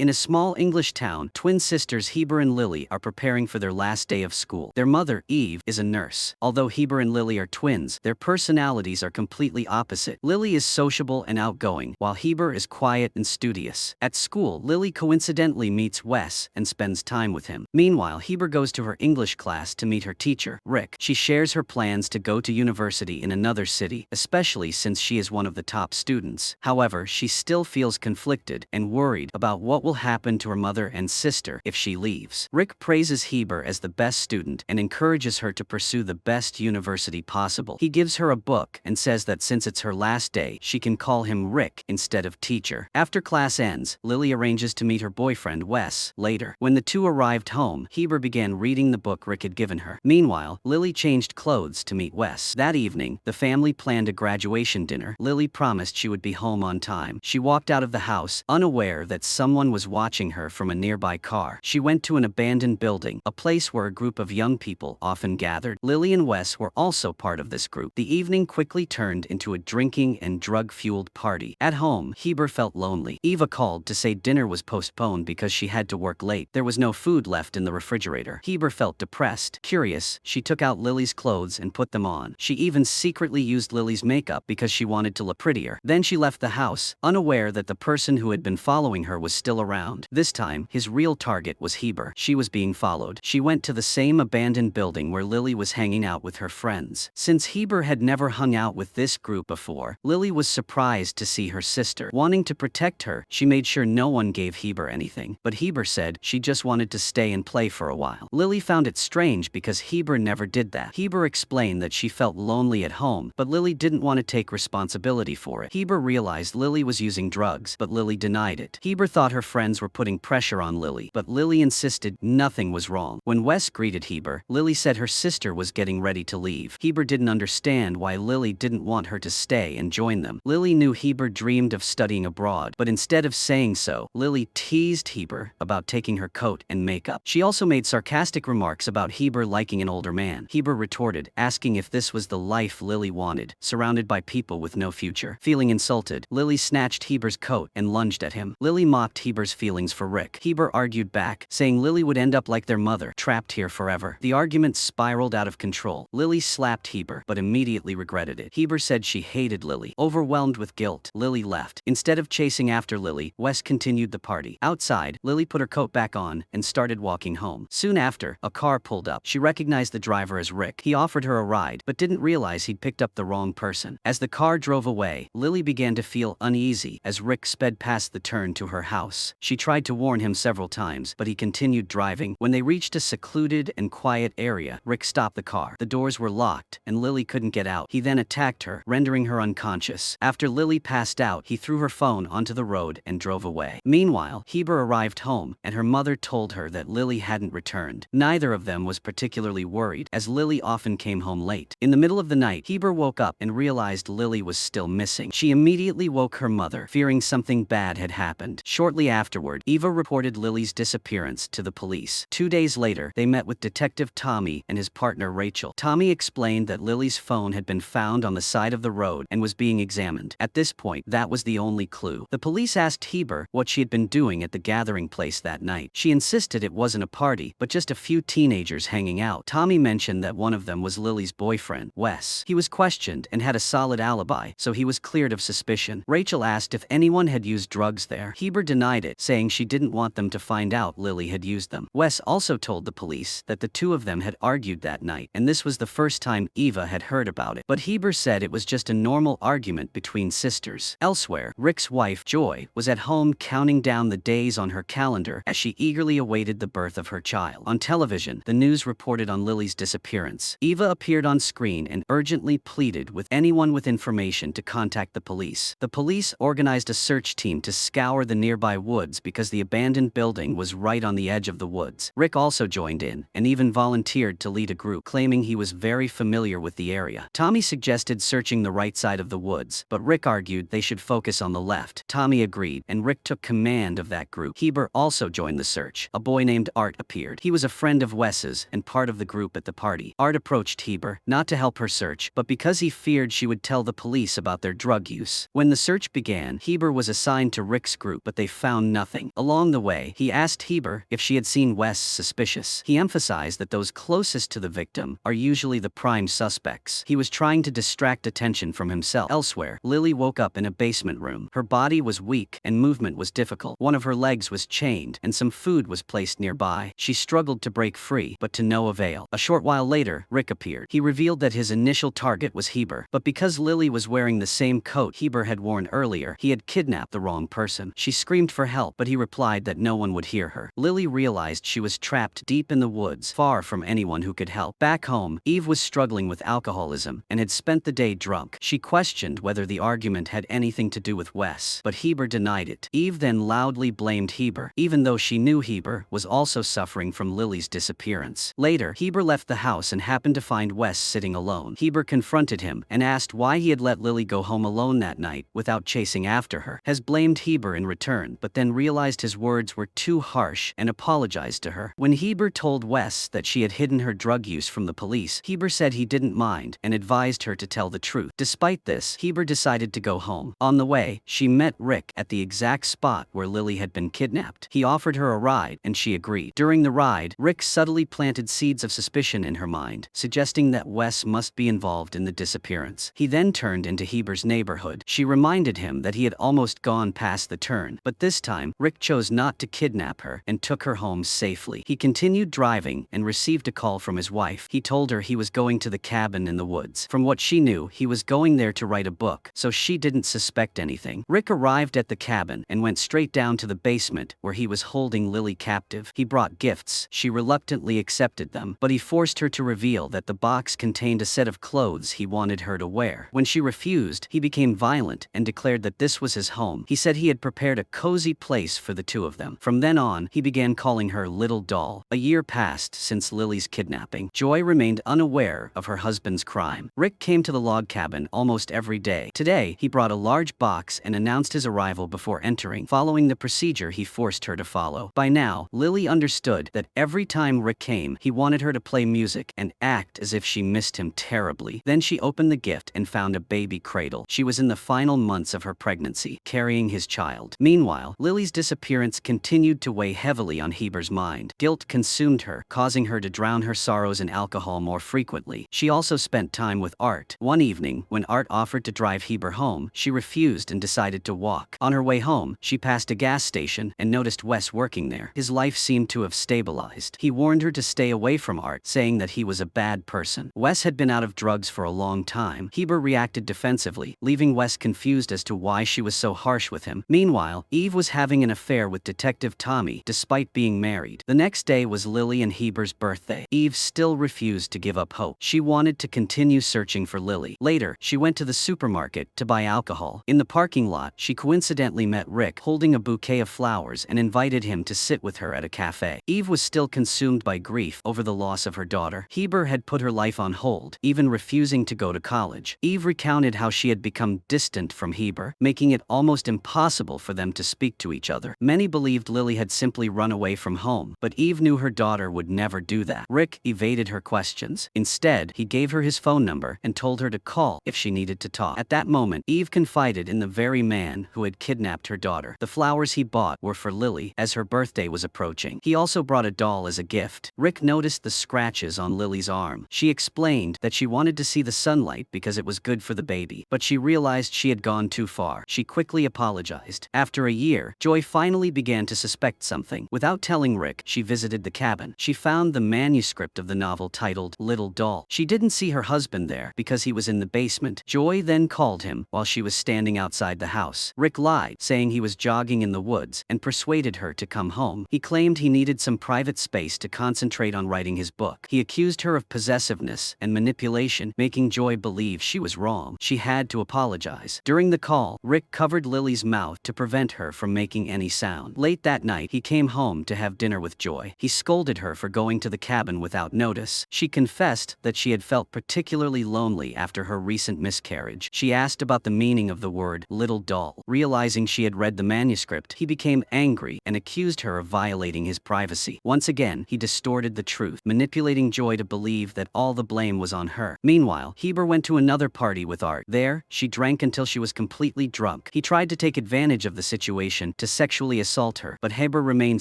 In a small English town, twin sisters Heber and Lily are preparing for their last day of school. Their mother, Eve, is a nurse. Although Heber and Lily are twins, their personalities are completely opposite. Lily is sociable and outgoing, while Heber is quiet and studious. At school, Lily coincidentally meets Wes and spends time with him. Meanwhile, Heber goes to her English class to meet her teacher, Rick. She shares her plans to go to university in another city, especially since she is one of the top students. However, she still feels conflicted and worried about what will happen to her mother and sister if she leaves. Rick praises Heber as the best student and encourages her to pursue the best university possible. He gives her a book and says that since it's her last day, she can call him Rick instead of teacher. After class ends, Lily arranges to meet her boyfriend Wes later. When the two arrived home, Heber began reading the book Rick had given her. Meanwhile, Lily changed clothes to meet Wes. That evening, the family planned a graduation dinner. Lily promised she would be home on time. She walked out of the house, unaware that someone was watching her from a nearby car. She went to an abandoned building, a place where a group of young people often gathered. Lily and Wes were also part of this group. The evening quickly turned into a drinking and drug-fueled party. At home, Heber felt lonely. Eva called to say dinner was postponed because she had to work late. There was no food left in the refrigerator. Heber felt depressed. Curious, she took out Lily's clothes and put them on. She even secretly used Lily's makeup because she wanted to look prettier. Then she left the house, unaware that the person who had been following her was still around. This time, his real target was Heber. She was being followed. She went to the same abandoned building where Lily was hanging out with her friends. Since Heber had never hung out with this group before, Lily was surprised to see her sister. Wanting to protect her, she made sure no one gave Heber anything. But Heber said she just wanted to stay and play for a while. Lily found it strange because Heber never did that. Heber explained that she felt lonely at home, but Lily didn't want to take responsibility for it. Heber realized Lily was using drugs, but Lily denied it. Heber thought her friends were putting pressure on Lily, but Lily insisted nothing was wrong. When Wes greeted Heber, Lily said her sister was getting ready to leave. Heber didn't understand why Lily didn't want her to stay and join them. Lily knew Heber dreamed of studying abroad, but instead of saying so, Lily teased Heber about taking her coat and makeup. She also made sarcastic remarks about Heber liking an older man. Heber retorted, asking if this was the life Lily wanted, surrounded by people with no future. Feeling insulted, Lily snatched Heber's coat and lunged at him. Lily mocked Heber's feelings for Rick. Heber argued back, saying Lily would end up like their mother, trapped here forever. The argument spiraled out of control. Lily slapped Heber, but immediately regretted it. Heber said she hated Lily. Overwhelmed with guilt, Lily left. Instead of chasing after Lily, Wes continued the party. Outside, Lily put her coat back on and started walking home. Soon after, a car pulled up. She recognized the driver as Rick. He offered her a ride, but didn't realize he'd picked up the wrong person. As the car drove away, Lily began to feel uneasy as Rick sped past the turn to her house. She tried to warn him several times, but he continued driving. When they reached a secluded and quiet area, Rick stopped the car. The doors were locked, and Lily couldn't get out. He then attacked her, rendering her unconscious. After Lily passed out, he threw her phone onto the road and drove away. Meanwhile, Heber arrived home, and her mother told her that Lily hadn't returned. Neither of them was particularly worried, as Lily often came home late. In the middle of the night, Heber woke up and realized Lily was still missing. She immediately woke her mother, fearing something bad had happened. Shortly afterward, Eva reported Lily's disappearance to the police. 2 days later, they met with Detective Tommy and his partner Rachel. Tommy explained that Lily's phone had been found on the side of the road and was being examined. At this point, that was the only clue. The police asked Heber what she had been doing at the gathering place that night. She insisted it wasn't a party, but just a few teenagers hanging out. Tommy mentioned that one of them was Lily's boyfriend, Wes. He was questioned and had a solid alibi, so he was cleared of suspicion. Rachel asked if anyone had used drugs there. Heber denied it, saying she didn't want them to find out Lily had used them. Wes also told the police that the two of them had argued that night, and this was the first time Eva had heard about it. But Heber said it was just a normal argument between sisters. Elsewhere, Rick's wife, Joy, was at home counting down the days on her calendar as she eagerly awaited the birth of her child. On television, the news reported on Lily's disappearance. Eva appeared on screen and urgently pleaded with anyone with information to contact the police. The police organized a search team to scour the nearby woods because the abandoned building was right on the edge of the woods. Rick also joined in and even volunteered to lead a group, claiming he was very familiar with the area. Tommy suggested searching the right side of the woods, but Rick argued they should focus on the left. Tommy agreed, and Rick took command of that group. Heber also joined the search. A boy named Art appeared. He was a friend of Wes's and part of the group at the party. Art approached Heber, not to help her search, but because he feared she would tell the police about their drug use. When the search began, Heber was assigned to Rick's group, but they found nothing. Along the way, he asked Heber if she had seen Wes suspicious. He emphasized that those closest to the victim are usually the prime suspects. He was trying to distract attention from himself. Elsewhere, Lily woke up in a basement room. Her body was weak and movement was difficult. One of her legs was chained and some food was placed nearby. She struggled to break free, but to no avail. A short while later, Rick appeared. He revealed that his initial target was Heber, but because Lily was wearing the same coat Heber had worn earlier, he had kidnapped the wrong person. She screamed for help, but he replied that no one would hear her. Lily realized she was trapped deep in the woods, far from anyone who could help. Back home, Eve was struggling with alcoholism and had spent the day drunk. She questioned whether the argument had anything to do with Wes, but Heber denied it. Eve then loudly blamed Heber, even though she knew Heber was also suffering from Lily's disappearance. Later, Heber left the house and happened to find Wes sitting alone. Heber confronted him and asked why he had let Lily go home alone that night without chasing after her. Has blamed Heber in return, but then realized his words were too harsh and apologized to her. When Heber told Wes that she had hidden her drug use from the police, Heber said he didn't mind and advised her to tell the truth. Despite this, Heber decided to go home. On the way, she met Rick at the exact spot where Lily had been kidnapped. He offered her a ride and she agreed. During the ride, Rick subtly planted seeds of suspicion in her mind, suggesting that Wes must be involved in the disappearance. He then turned into Heber's neighborhood. She reminded him that he had almost gone past the turn, but this time, Rick chose not to kidnap her and took her home safely. He continued driving and received a call from his wife. He told her he was going to the cabin in the woods. From what she knew, he was going there to write a book, so she didn't suspect anything. Rick arrived at the cabin and went straight down to the basement where he was holding Lily captive. He brought gifts. She reluctantly accepted them, but he forced her to reveal that the box contained a set of clothes he wanted her to wear. When she refused, he became violent and declared that this was his home. He said he had prepared a cozy place for the two of them. From then on, he began calling her Little Doll. A year passed since Lily's kidnapping. Joy remained unaware of her husband's crime. Rick came to the log cabin almost every day. Today, he brought a large box and announced his arrival before entering, following the procedure he forced her to follow. By now, Lily understood that every time Rick came, he wanted her to play music and act as if she missed him terribly. Then she opened the gift and found a baby cradle. She was in the final months of her pregnancy, carrying his child. Meanwhile, Lily's disappearance continued to weigh heavily on Heber's mind. Guilt consumed her, causing her to drown her sorrows in alcohol more frequently. She also spent time with Art. One evening, when Art offered to drive Heber home, she refused and decided to walk. On her way home, she passed a gas station and noticed Wes working there. His life seemed to have stabilized. He warned her to stay away from Art, saying that he was a bad person. Wes had been out of drugs for a long time. Heber reacted defensively, leaving Wes confused as to why she was so harsh with him. Meanwhile, Eve was having an affair with Detective Tommy, despite being married. The next day was Lily and Heber's birthday. Eve still refused to give up hope. She wanted to continue searching for Lily. Later, she went to the supermarket to buy alcohol. In the parking lot, she coincidentally met Rick holding a bouquet of flowers and invited him to sit with her at a cafe. Eve was still consumed by grief over the loss of her daughter. Heber had put her life on hold, even refusing to go to college. Eve recounted how she had become distant from Heber, making it almost impossible for them to speak to each other. Many believed Lily had simply run away from home, but Eve knew her daughter would never do that. Rick evaded her questions. Instead, he gave her his phone number and told her to call if she needed to talk. At that moment, Eve confided in the very man who had kidnapped her daughter. The flowers he bought were for Lily, as her birthday was approaching. He also brought a doll as a gift. Rick noticed the scratches on Lily's arm. She explained that she wanted to see the sunlight because it was good for the baby, but she realized she had gone too far. She quickly apologized. After a year, Joy finally began to suspect something. Without telling Rick, she visited the cabin. She found the manuscript of the novel titled Little Doll. She didn't see her husband there because he was in the basement. Joy then called him while she was standing outside the house. Rick lied, saying he was jogging in the woods, and persuaded her to come home. He claimed he needed some private space to concentrate on writing his book. He accused her of possessiveness and manipulation, making Joy believe she was wrong. She had to apologize. During the call, Rick covered Lily's mouth to prevent her from making any sound. Late that night, he came home to have dinner with Joy. He scolded her for going to the cabin without notice. She confessed that she had felt particularly lonely after her recent miscarriage. She asked about the meaning of the word little doll. Realizing she had read the manuscript, he became angry and accused her of violating his privacy. Once again, he distorted the truth, manipulating Joy to believe that all the blame was on her. Meanwhile, Heber went to another party with Art. There, she drank until she was completely drunk. He tried to take advantage of the situation to to sexually assault her, but Heber remained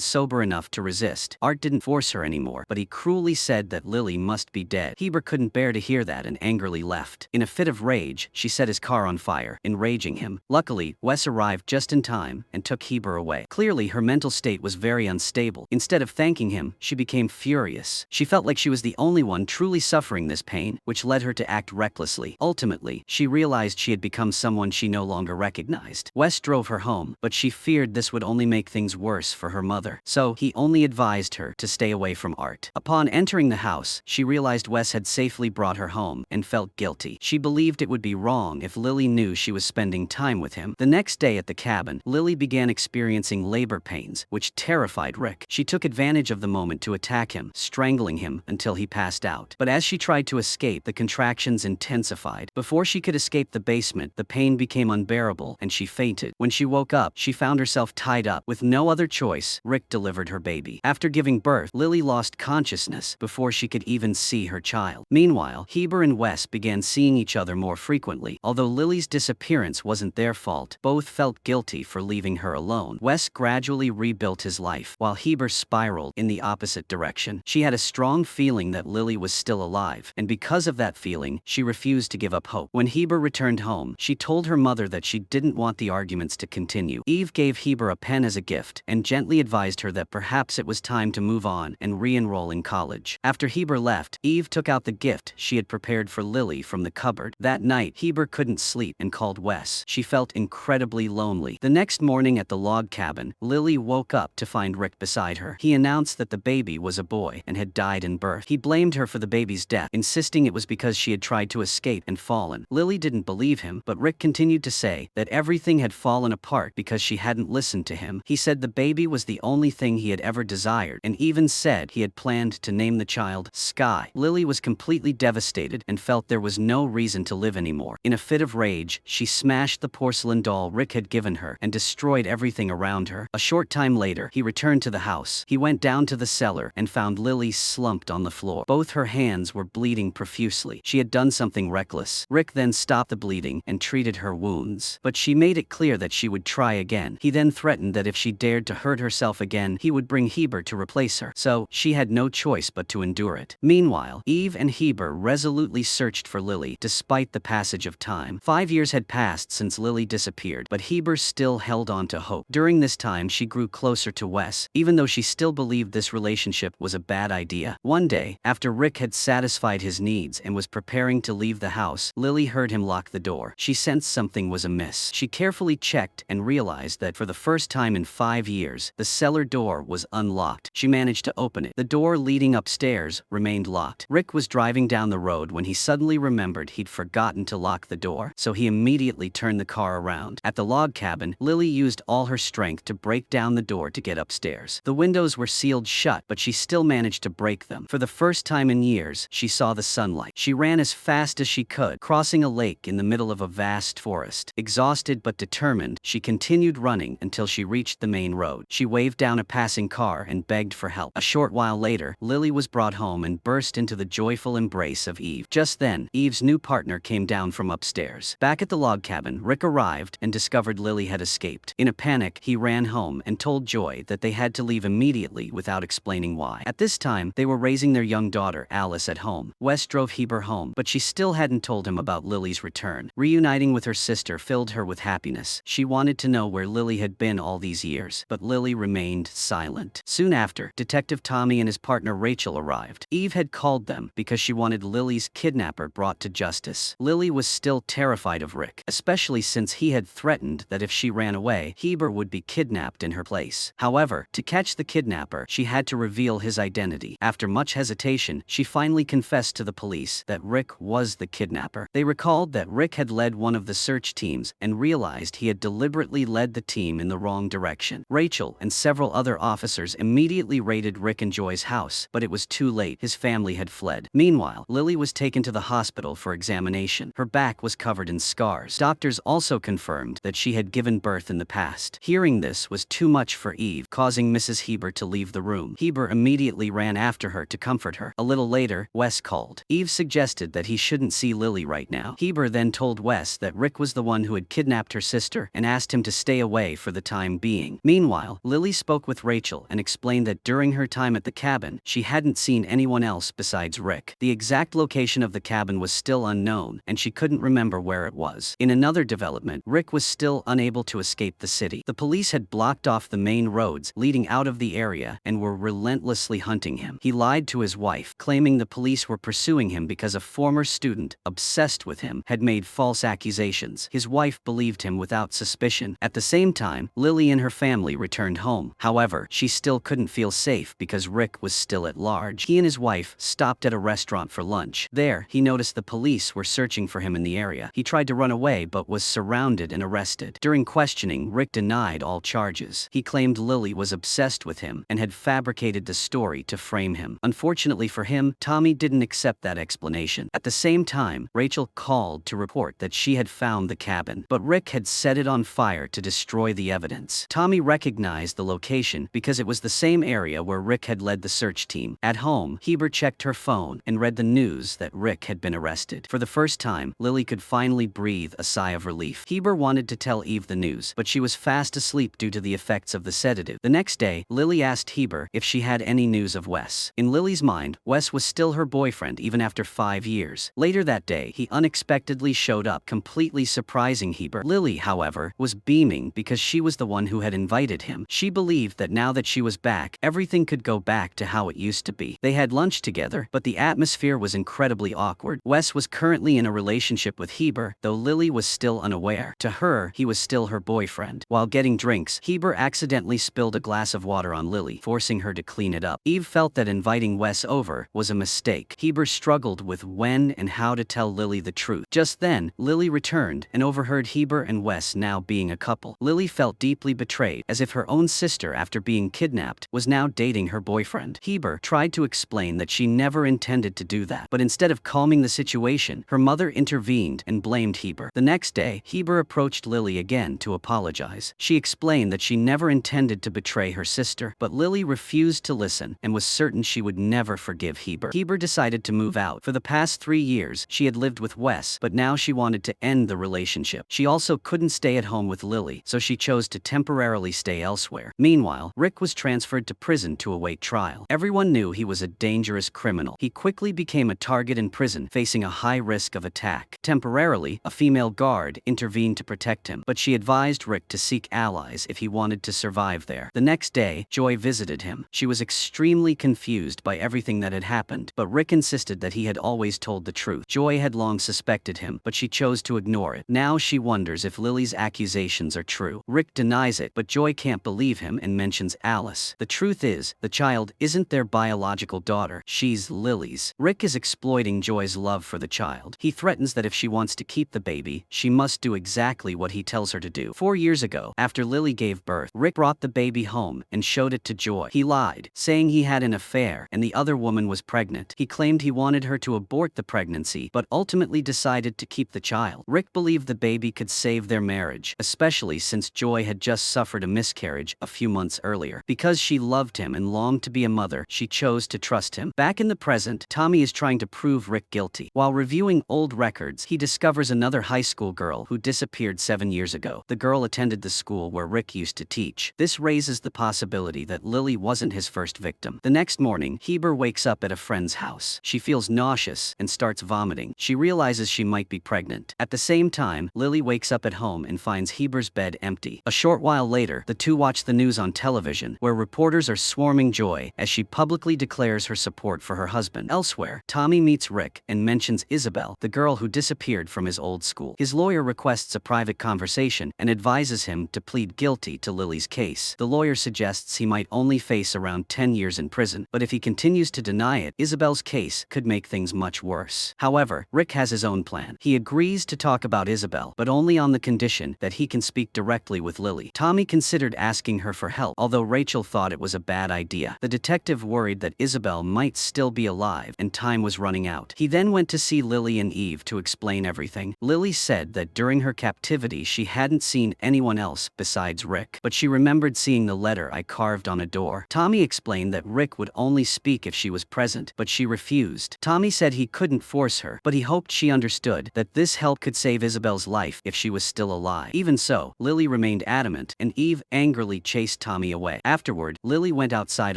sober enough to resist. Art didn't force her anymore, but he cruelly said that Lily must be dead. Heber couldn't bear to hear that and angrily left. In a fit of rage, she set his car on fire, enraging him. Luckily, Wes arrived just in time and took Heber away. Clearly, her mental state was very unstable. Instead of thanking him, she became furious. She felt like she was the only one truly suffering this pain, which led her to act recklessly. Ultimately, she realized she had become someone she no longer recognized. Wes drove her home, but she feared this would only make things worse for her mother. So, he only advised her to stay away from Art. Upon entering the house, she realized Wes had safely brought her home and felt guilty. She believed it would be wrong if Lily knew she was spending time with him. The next day at the cabin, Lily began experiencing labor pains, which terrified Rick. She took advantage of the moment to attack him, strangling him until he passed out. But as she tried to escape, the contractions intensified. Before she could escape the basement, the pain became unbearable and she fainted. When she woke up, she found herself tied up. With no other choice, Rick delivered her baby. After giving birth, Lily lost consciousness before she could even see her child. Meanwhile, Heber and Wes began seeing each other more frequently. Although Lily's disappearance wasn't their fault, both felt guilty for leaving her alone. Wes gradually rebuilt his life, while Heber spiraled in the opposite direction. She had a strong feeling that Lily was still alive, and because of that feeling, she refused to give up hope. When Heber returned home, she told her mother that she didn't want the arguments to continue. Eve gave Heber a pen as a gift and gently advised her that perhaps it was time to move on and re-enroll in college. After Heber left, Eve took out the gift she had prepared for Lily from the cupboard. That night, Heber couldn't sleep and called Wes. She felt incredibly lonely. The next morning at the log cabin, Lily woke up to find Rick beside her. He announced that the baby was a boy and had died in birth. He blamed her for the baby's death, insisting it was because she had tried to escape and fallen. Lily didn't believe him, but Rick continued to say that everything had fallen apart because she hadn't listened to him. He said the baby was the only thing he had ever desired, and even said he had planned to name the child Sky. Lily was completely devastated and felt there was no reason to live anymore. In a fit of rage, she smashed the porcelain doll Rick had given her and destroyed everything around her. A short time later, he returned to the house. He went down to the cellar and found Lily slumped on the floor. Both her hands were bleeding profusely. She had done something reckless. Rick then stopped the bleeding and treated her wounds, but she made it clear that she would try again. He then threatened that if she dared to hurt herself again, he would bring Heber to replace her. So, she had no choice but to endure it. Meanwhile, Eve and Heber resolutely searched for Lily, despite the passage of time. 5 years had passed since Lily disappeared, but Heber still held on to hope. During this time, she grew closer to Wes, even though she still believed this relationship was a bad idea. One day, after Rick had satisfied his needs and was preparing to leave the house, Lily heard him lock the door. She sensed something was amiss. She carefully checked and realized that for the first time in 5 years, the cellar door was unlocked. She managed to open it. The door leading upstairs remained locked. Rick was driving down the road when he suddenly remembered he'd forgotten to lock the door, so he immediately turned the car around. At the log cabin, Lily used all her strength to break down the door to get upstairs. The windows were sealed shut, but she still managed to break them. For the first time in years, she saw the sunlight. She ran as fast as she could, crossing a lake in the middle of a vast forest. Exhausted but determined, she continued running until she reached the main road. She waved down a passing car and begged for help. A short while later, Lily was brought home and burst into the joyful embrace of Eve. Just then, Eve's new partner came down from upstairs. Back at the log cabin, Rick arrived and discovered Lily had escaped. In a panic, he ran home and told Joy that they had to leave immediately without explaining why. At this time, they were raising their young daughter, Alice, at home. Wes drove Heber home, but she still hadn't told him about Lily's return. Reuniting with her sister filled her with happiness. She wanted to know where Lily had been all these years, but Lily remained silent. Soon after, Detective Tommy and his partner Rachel arrived. Eve had called them because she wanted Lily's kidnapper brought to justice. Lily was still terrified of Rick, especially since he had threatened that if she ran away, Heber would be kidnapped in her place. However, to catch the kidnapper, she had to reveal his identity. After much hesitation, she finally confessed to the police that Rick was the kidnapper. They recalled that Rick had led one of the search teams and realized he had deliberately led the team in the wrong direction. Rachel and several other officers immediately raided Rick and Joy's house, but it was too late. His family had fled. Meanwhile, Lily was taken to the hospital for examination. Her back was covered in scars. Doctors also confirmed that she had given birth in the past. Hearing this was too much for Eve, causing Mrs. Heber to leave the room. Heber immediately ran after her to comfort her. A little later, Wes called. Eve suggested that he shouldn't see Lily right now. Heber then told Wes that Rick was the one who had kidnapped her sister and asked him to stay away for the the time being. Meanwhile, Lily spoke with Rachel and explained that during her time at the cabin, she hadn't seen anyone else besides Rick. The exact location of the cabin was still unknown, and she couldn't remember where it was. In another development, Rick was still unable to escape the city. The police had blocked off the main roads leading out of the area and were relentlessly hunting him. He lied to his wife, claiming the police were pursuing him because a former student, obsessed with him, had made false accusations. His wife believed him without suspicion. At the same time, Lily and her family returned home. However, she still couldn't feel safe because Rick was still at large. He and his wife stopped at a restaurant for lunch. There, he noticed the police were searching for him in the area. He tried to run away but was surrounded and arrested. During questioning, Rick denied all charges. He claimed Lily was obsessed with him and had fabricated the story to frame him. Unfortunately for him, Tommy didn't accept that explanation. At the same time, Rachel called to report that she had found the cabin, but Rick had set it on fire to destroy the evidence. Tommy recognized the location because it was the same area where Rick had led the search team. At home, Heber checked her phone and read the news that Rick had been arrested. For the first time, Lily could finally breathe a sigh of relief. Heber wanted to tell Eve the news, but she was fast asleep due to the effects of the sedative. The next day, Lily asked Heber if she had any news of Wes. In Lily's mind, Wes was still her boyfriend even after 5 years. Later that day, he unexpectedly showed up, completely surprising Heber. Lily, however, was beaming because she was the one who had invited him. She believed that now that she was back, everything could go back to how it used to be. They had lunch together, but the atmosphere was incredibly awkward. Wes was currently in a relationship with Heber, though Lily was still unaware. To her, he was still her boyfriend. While getting drinks, Heber accidentally spilled a glass of water on Lily, forcing her to clean it up. Eve felt that inviting Wes over was a mistake. Heber struggled with when and how to tell Lily the truth. Just then, Lily returned and overheard Heber and Wes now being a couple. Lily felt deeply betrayed, as if her own sister, after being kidnapped, was now dating her boyfriend. Heber tried to explain that she never intended to do that, but instead of calming the situation, her mother intervened and blamed Heber. The next day, Heber approached Lily again to apologize. She explained that she never intended to betray her sister, but Lily refused to listen and was certain she would never forgive Heber. Heber decided to move out. For the past 3 years, she had lived with Wes, but now she wanted to end the relationship. She also couldn't stay at home with Lily, so she chose to temporarily stay elsewhere. Meanwhile, Rick was transferred to prison to await trial. Everyone knew he was a dangerous criminal. He quickly became a target in prison, facing a high risk of attack. Temporarily, a female guard intervened to protect him, but she advised Rick to seek allies if he wanted to survive there. The next day, Joy visited him. She was extremely confused by everything that had happened, but Rick insisted that he had always told the truth. Joy had long suspected him, but she chose to ignore it. Now she wonders if Lily's accusations are true. Rick denies it, but Joy can't believe him and mentions Alice. The truth is, the child isn't their biological daughter, she's Lily's. Rick is exploiting Joy's love for the child. He threatens that if she wants to keep the baby, she must do exactly what he tells her to do. 4 years ago, after Lily gave birth, Rick brought the baby home and showed it to Joy. He lied, saying he had an affair and the other woman was pregnant. He claimed he wanted her to abort the pregnancy, but ultimately decided to keep the child. Rick believed the baby could save their marriage, especially since Joy had just suffered a miscarriage a few months earlier. Because she loved him and longed to be a mother, she chose to trust him. Back in the present, Tommy is trying to prove Rick guilty. While reviewing old records, he discovers another high school girl who disappeared 7 years ago. The girl attended the school where Rick used to teach. This raises the possibility that Lily wasn't his first victim. The next morning, Heber wakes up at a friend's house. She feels nauseous and starts vomiting. She realizes she might be pregnant. At the same time, Lily wakes up at home and finds Heber's bed empty. A short while later, the two watch the news on television, where reporters are swarming Joy as she publicly declares her support for her husband. Elsewhere, Tommy meets Rick and mentions Isabel, the girl who disappeared from his old school. His lawyer requests a private conversation and advises him to plead guilty to Lily's case. The lawyer suggests he might only face around 10 years in prison, but if he continues to deny it, Isabel's case could make things much worse. However, Rick has his own plan. He agrees to talk about Isabel, but only on the condition that he can speak directly with Lily. Tommy considered asking her for help, although Rachel thought it was a bad idea. The detective worried that Isabel might still be alive and time was running out. He then went to see Lily and Eve to explain everything. Lily said that during her captivity she hadn't seen anyone else besides Rick, but she remembered seeing the letter I carved on a door. Tommy explained that Rick would only speak if she was present, but she refused. Tommy said he couldn't force her, but he hoped she understood that this help could save Isabel's life if she was still alive. Even so, Lily remained remained adamant, and Eve angrily chased Tommy away. Afterward, Lily went outside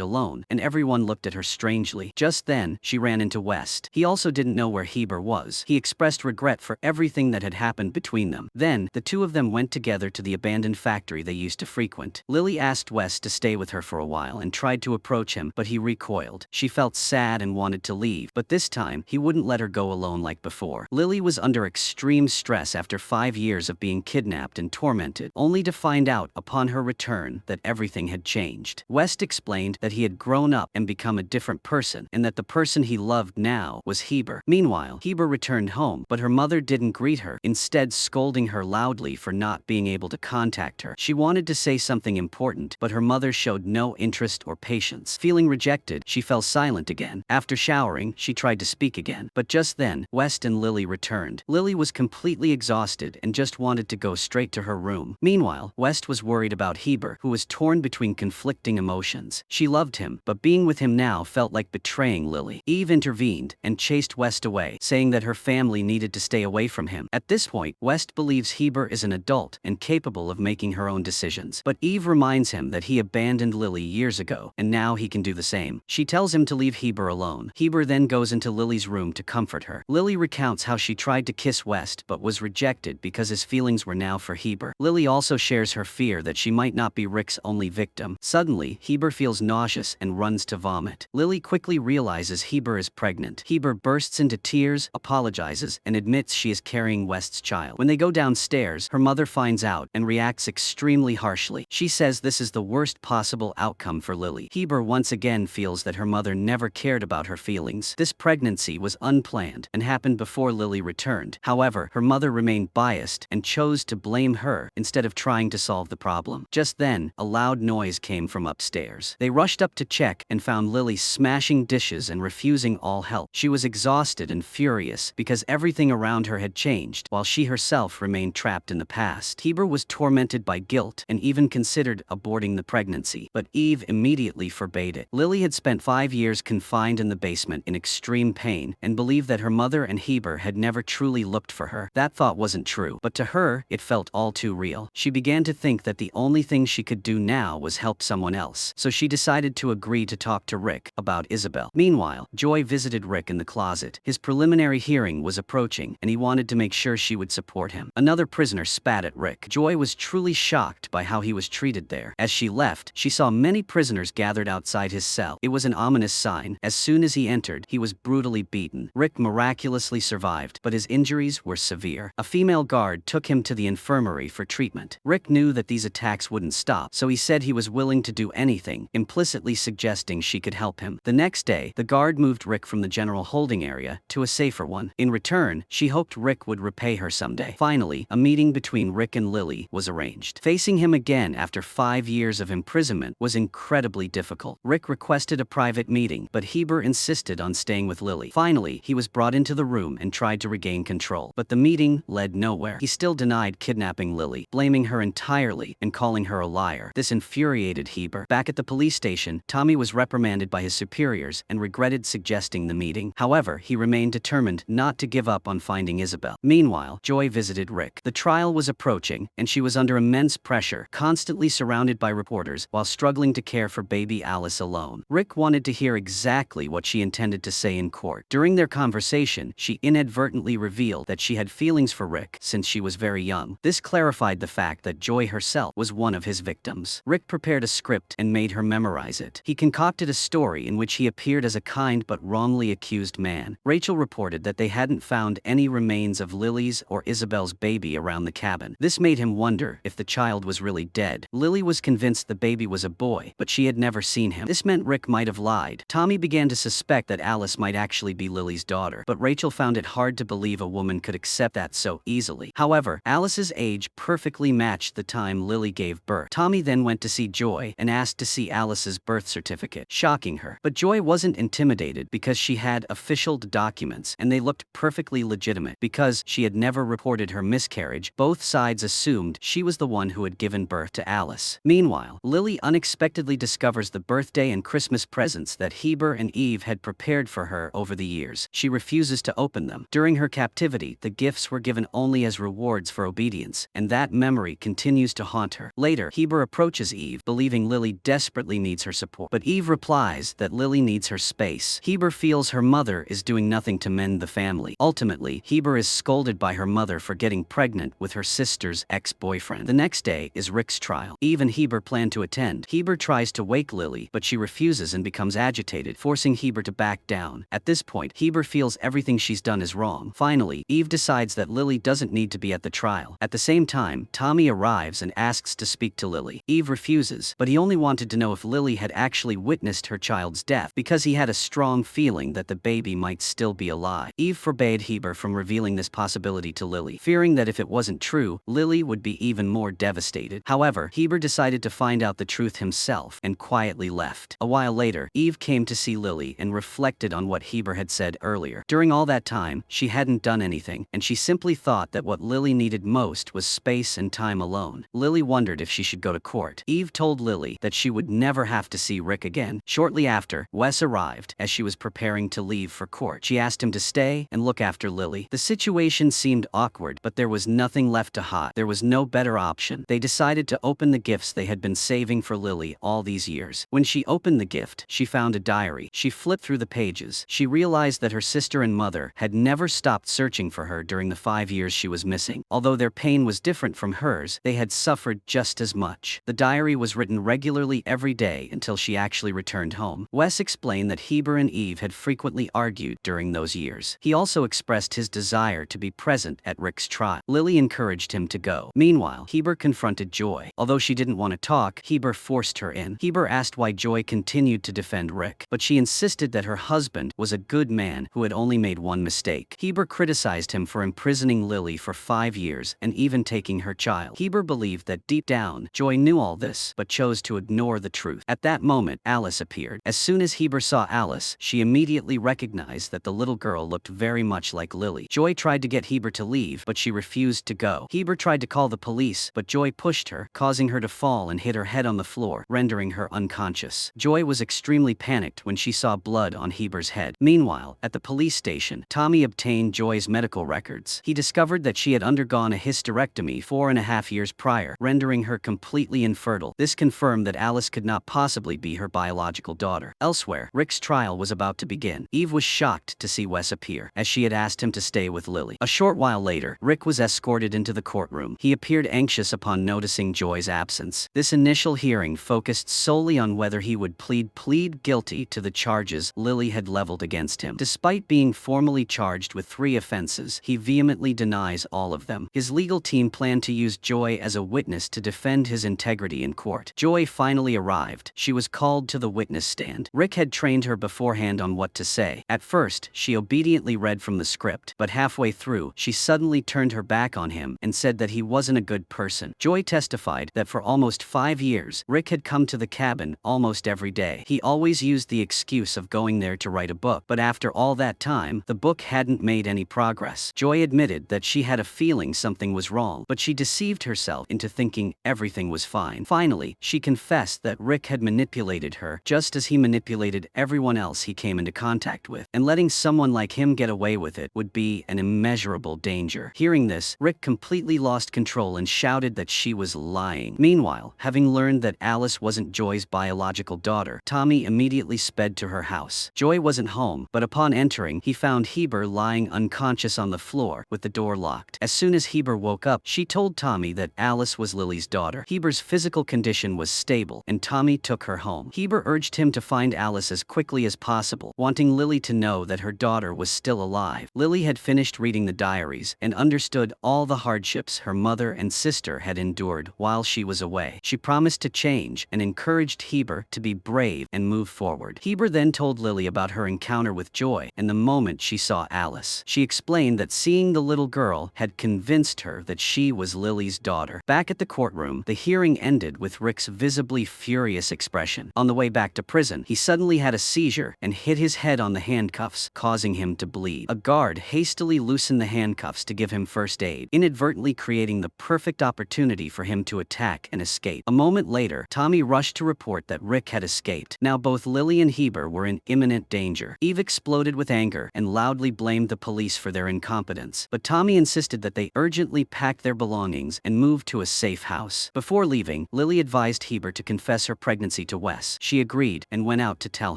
alone, and everyone looked at her strangely. Just then, she ran into West. He also didn't know where Heber was. He expressed regret for everything that had happened between them. Then, the two of them went together to the abandoned factory they used to frequent. Lily asked West to stay with her for a while and tried to approach him, but he recoiled. She felt sad and wanted to leave, but this time, he wouldn't let her go alone like before. Lily was under extreme stress after 5 years of being kidnapped and tormented, only to find out upon her return that everything had changed. West explained that he had grown up and become a different person, and that the person he loved now was Heber. Meanwhile, Heber returned home, but her mother didn't greet her, instead scolding her loudly for not being able to contact her. She wanted to say something important, but her mother showed no interest or patience. Feeling rejected, she fell silent again. After showering, she tried to speak again, but just then, West and Lily returned. Lily was completely exhausted and just wanted to go straight to her room. Meanwhile, West was worried about Heber, who was torn between conflicting emotions. She loved him, but being with him now felt like betraying Lily. Eve intervened and chased West away, saying that her family needed to stay away from him. At this point, West believes Heber is an adult and capable of making her own decisions. But Eve reminds him that he abandoned Lily years ago, and now he can do the same. She tells him to leave Heber alone. Heber then goes into Lily's room to comfort her. Lily recounts how she tried to kiss West but was rejected because his feelings were now for Heber. Lily also shares her fear that she might not be Rick's only victim. Suddenly, Heber feels nauseous and runs to vomit. Lily quickly realizes Heber is pregnant. Heber bursts into tears, apologizes, and admits she is carrying West's child. When they go downstairs, her mother finds out and reacts extremely harshly. She says this is the worst possible outcome for Lily. Heber once again feels that her mother never cared about her feelings. This pregnancy was unplanned and happened before Lily returned. However, her mother remained biased and chose to blame her instead of trying to solve the problem. Just then, a loud noise came from upstairs. They rushed up to check and found Lily smashing dishes and refusing all help. She was exhausted and furious because everything around her had changed, while she herself remained trapped in the past. Heber was tormented by guilt and even considered aborting the pregnancy, but Eve immediately forbade it. Lily had spent 5 years confined in the basement in extreme pain and believed that her mother and Heber had never truly looked for her. That thought wasn't true, but to her, it felt all too real. She began to think that the only thing she could do now was help someone else, so she decided to agree to talk to Rick about Isabel. Meanwhile, Joy visited Rick in the closet. His preliminary hearing was approaching, and he wanted to make sure she would support him. Another prisoner spat at Rick. Joy was truly shocked by how he was treated there. As she left, she saw many prisoners gathered outside his cell. It was an ominous sign. As soon as he entered, he was brutally beaten. Rick miraculously survived, but his injuries were severe. A female guard took him to the infirmary for treatment. Rick knew that these attacks wouldn't stop, so he said he was willing to do anything, implicitly suggesting she could help him. The next day, the guard moved Rick from the general holding area to a safer one. In return, she hoped Rick would repay her someday. Finally, a meeting between Rick and Lily was arranged. Facing him again after 5 years of imprisonment was incredibly difficult. Rick requested a private meeting, but Heber insisted on staying with Lily. Finally, he was brought into the room and tried to regain control, but the meeting led nowhere. He still denied kidnapping Lily, blaming her entirely and calling her a liar. This infuriated Heber. Back at the police station, Tommy was reprimanded by his superiors and regretted suggesting the meeting. However, he remained determined not to give up on finding Isabel. Meanwhile, Joy visited Rick. The trial was approaching, and she was under immense pressure, constantly surrounded by reporters while struggling to care for baby Alice alone. Rick wanted to hear exactly what she intended to say in court. During their conversation, she inadvertently revealed that she had feelings for Rick since she was very young. This clarified the fact that Joy herself was one of his victims. Rick prepared a script and made her memorize it. He concocted a story in which he appeared as a kind but wrongly accused man. Rachel reported that they hadn't found any remains of Lily's or Isabel's baby around the cabin. This made him wonder if the child was really dead. Lily was convinced the baby was a boy, but she had never seen him. This meant Rick might have lied. Tommy began to suspect that Alice might actually be Lily's daughter, but Rachel found it hard to believe a woman could accept that so easily. However, Alice's age perfectly matched the time Lily gave birth. Tommy then went to see Joy and asked to see Alice's birth certificate, shocking her. But Joy wasn't intimidated because she had official documents and they looked perfectly legitimate. Because she had never reported her miscarriage, both sides assumed she was the one who had given birth to Alice. Meanwhile, Lily unexpectedly discovers the birthday and Christmas presents that Heber and Eve had prepared for her over the years. She refuses to open them. During her captivity, the gifts were given only as rewards for obedience, and that memory continues to haunt her. Later, Heber approaches Eve, believing Lily desperately needs her support. But Eve replies that Lily needs her space. Heber feels her mother is doing nothing to mend the family. Ultimately, Heber is scolded by her mother for getting pregnant with her sister's ex-boyfriend. The next day is Rick's trial. Eve and Heber plan to attend. Heber tries to wake Lily, but she refuses and becomes agitated, forcing Heber to back down. At this point, Heber feels everything she's done is wrong. Finally, Eve decides that Lily doesn't need to be at the trial. At the same time, Tommy arrives and asks to speak to Lily. Eve refuses, but he only wanted to know if Lily had actually witnessed her child's death, because he had a strong feeling that the baby might still be alive. Eve forbade Heber from revealing this possibility to Lily, fearing that if it wasn't true, Lily would be even more devastated. However, Heber decided to find out the truth himself and quietly left. A while later, Eve came to see Lily and reflected on what Heber had said earlier. During all that time, she hadn't done anything, and she simply thought that what Lily needed most was space and time alone. Lily wondered if she should go to court. Eve told Lily that she would never have to see Rick again. Shortly after, Wes arrived. As she was preparing to leave for court, she asked him to stay and look after Lily. The situation seemed awkward, but there was nothing left to hide. There was no better option. They decided to open the gifts they had been saving for Lily all these years. When she opened the gift, she found a diary. She flipped through the pages. She realized that her sister and mother had never stopped searching for her during the 5 years she was missing. Although their pain was different from hers, they had suffered just as much. The diary was written regularly every day until she actually returned home. Wes explained that Heber and Eve had frequently argued during those years. He also expressed his desire to be present at Rick's trial. Lily encouraged him to go. Meanwhile, Heber confronted Joy. Although she didn't want to talk, Heber forced her in. Heber asked why Joy continued to defend Rick, but she insisted that her husband was a good man who had only made one mistake. Heber criticized him for imprisoning Lily for 5 years and even taking her child. Heber believed that deep down, Joy knew all this, but chose to ignore the truth. At that moment, Alice appeared. As soon as Heber saw Alice, she immediately recognized that the little girl looked very much like Lily. Joy tried to get Heber to leave, but she refused to go. Heber tried to call the police, but Joy pushed her, causing her to fall and hit her head on the floor, rendering her unconscious. Joy was extremely panicked when she saw blood on Heber's head. Meanwhile, at the police station, Tommy obtained Joy's medical records. He discovered that she had undergone a hysterectomy 4.5 years prior, rendering her completely infertile. This confirmed that Alice could not possibly be her biological daughter. Elsewhere, Rick's trial was about to begin. Eve was shocked to see Wes appear, as she had asked him to stay with Lily. A short while later, Rick was escorted into the courtroom. He appeared anxious upon noticing Joy's absence. This initial hearing focused solely on whether he would plead guilty to the charges Lily had leveled against him. Despite being formally charged with 3 offenses, he vehemently denies all of them. His legal team planned to use Joy as a witness to defend his integrity in court. Joy finally arrived. She was called to the witness stand. Rick had trained her beforehand on what to say. At first, she obediently read from the script, but halfway through, she suddenly turned her back on him and said that he wasn't a good person. Joy testified that for almost 5 years, Rick had come to the cabin almost every day. He always used the excuse of going there to write a book, but after all that time, the book hadn't made any progress. Joy admitted that she had a feeling something was wrong, but she deceived herself into thinking everything was fine. Finally, she confessed that Rick had manipulated her, just as he manipulated everyone else he came into contact with, and letting someone like him get away with it would be an immeasurable danger. Hearing this, Rick completely lost control and shouted that she was lying. Meanwhile, having learned that Alice wasn't Joy's biological daughter, Tommy immediately sped to her house. Joy wasn't home, but upon entering, he found Heber lying unconscious on the floor with the door locked. As soon as Heber woke up, she told Tommy that Alice was Lily's daughter. Heber's physical condition was stable, and Tommy took her home. Heber urged him to find Alice as quickly as possible, wanting Lily to know that her daughter was still alive. Lily had finished reading the diaries and understood all the hardships her mother and sister had endured while she was away. She promised to change and encouraged Heber to be brave and move forward. Heber then told Lily about her encounter with Joy and the moment she saw Alice. She explained that seeing the little girl had convinced her that she was Lily's daughter. Back at the courtroom, the hearing ended with Rick's visibly furious expression. On the way back to prison, he suddenly had a seizure and hit his head on the handcuffs, causing him to bleed. A guard hastily loosened the handcuffs to give him first aid, inadvertently creating the perfect opportunity for him to attack and escape. A moment later, Tommy rushed to report that Rick had escaped. Now both Lily and Heber were in imminent danger. Eve exploded with anger and loudly blamed the police for their incompetence, but Tommy insisted that they urgently pack their belongings and moved to a safe house. Before leaving, Lily advised Heber to confess her pregnancy to Wes. She agreed and went out to tell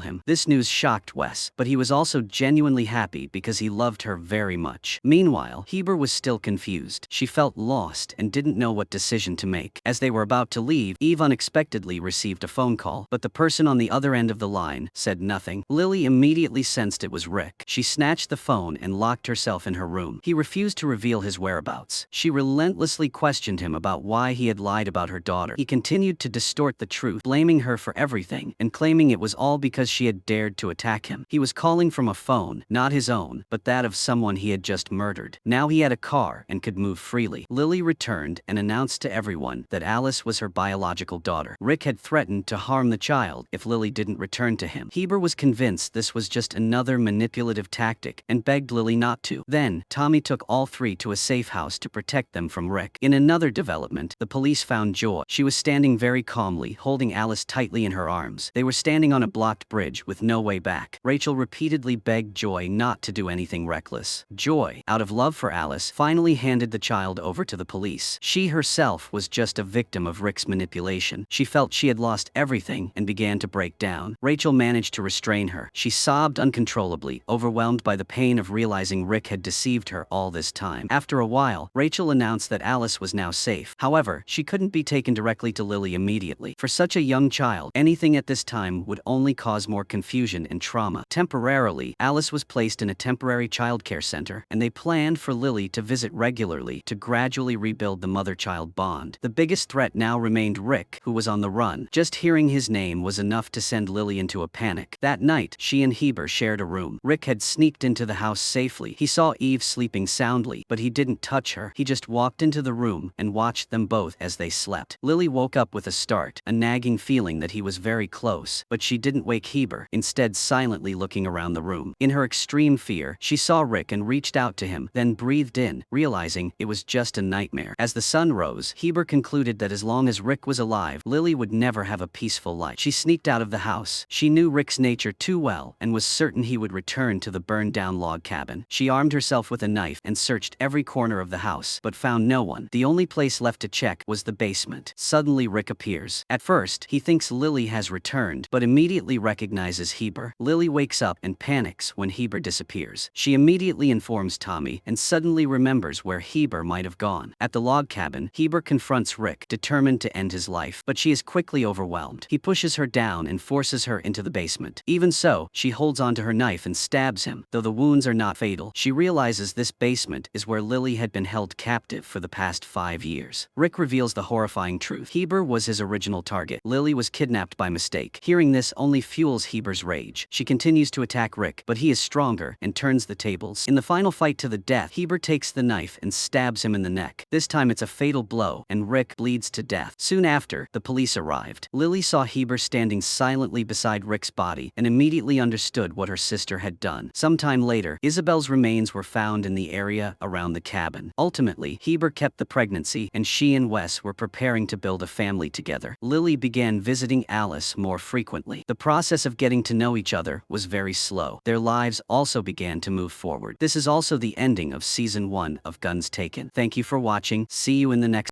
him. This news shocked Wes, but he was also genuinely happy because he loved her very much. Meanwhile, Heber was still confused. She felt lost and didn't know what decision to make. As they were about to leave, Eve unexpectedly received a phone call, but the person on the other end of the line said nothing. Lily immediately sensed it was Rick. She snatched the phone and locked herself in her room. He refused to reveal his whereabouts. She relentlessly questioned him about why he had lied about her daughter. He continued to distort the truth, blaming her for everything and claiming it was all because she had dared to attack him. He was calling from a phone, not his own, but that of someone he had just murdered. Now he had a car and could move freely. Lily returned and announced to everyone that Alice was her biological daughter. Rick had threatened to harm the child if Lily didn't return to him. Heber was convinced this was just another manipulative tactic and begged Lily not to. Then, Tommy took all three to a safe house to protect them from Rick. In another development, the police found Joy. She was standing very calmly, holding Alice tightly in her arms. They were standing on a blocked bridge with no way back. Rachel repeatedly begged Joy not to do anything reckless. Joy, out of love for Alice, finally handed the child over to the police. She herself was just a victim of Rick's manipulation. She felt she had lost everything and began to break down. Rachel managed to restrain her. She sobbed uncontrollably, overwhelmed by the pain of realizing Rick had deceived her all this time. After a while, Rachel announced that Alice was now safe. However, she couldn't be taken directly to Lily immediately. For such a young child, anything at this time would only cause more confusion and trauma. Temporarily, Alice was placed in a temporary childcare center, and they planned for Lily to visit regularly to gradually rebuild the mother-child bond. The biggest threat now remained Rick, who was on the run. Just hearing his name was enough to send Lily into a panic. That night, she and Heber shared a room. Rick had sneaked into the house safely. He saw Eve sleeping soundly, but he didn't touch her. He just walked into the room and watched them both as they slept. Lily woke up with a start, a nagging feeling that he was very close, but she didn't wake Heber, instead silently looking around the room. In her extreme fear, she saw Rick and reached out to him, then breathed in, realizing it was just a nightmare. As the sun rose, Heber concluded that as long as Rick was alive, Lily would never have a peaceful life. She sneaked out of the house. She knew Rick's nature too well and was certain he would return to the burned-down log cabin. She armed herself with a knife and searched every corner of the house, but found no one. The only place left to check was the basement. Suddenly, Rick appears. At first, he thinks Lily has returned, but immediately recognizes Heber. Lily wakes up and panics when Heber disappears. She immediately informs Tommy and suddenly remembers where Heber might have gone. At the log cabin, Heber confronts Rick, determined to end his life, but she is quickly overwhelmed. He pushes her down and forces her into the basement. Even so, she holds onto her knife and stabs him. Though the wounds are not fatal, she realizes this basement is where Lily had been held captive for the past 5 years. Rick reveals the horrifying truth. Heber was his original target. Lily was kidnapped by mistake. Hearing this only fuels Heber's rage. She continues to attack Rick, but he is stronger and turns the tables. In the final fight to the death, Heber takes the knife and stabs him in the neck. This time it's a fatal blow, and Rick bleeds to death. Soon after, the police arrived. Lily saw Heber standing silently beside Rick's body and immediately understood what her sister had done. Sometime later, Isabel's remains were found in the area around the cabin. Ultimately, Heber kept the pregnancy, and she and Wes were preparing to build a family together. Lily began visiting Alice more frequently. The process of getting to know each other was very slow. Their lives also began to move forward. This is also the ending of Season 1 of Guns Taken. Thank you for watching. See you in the next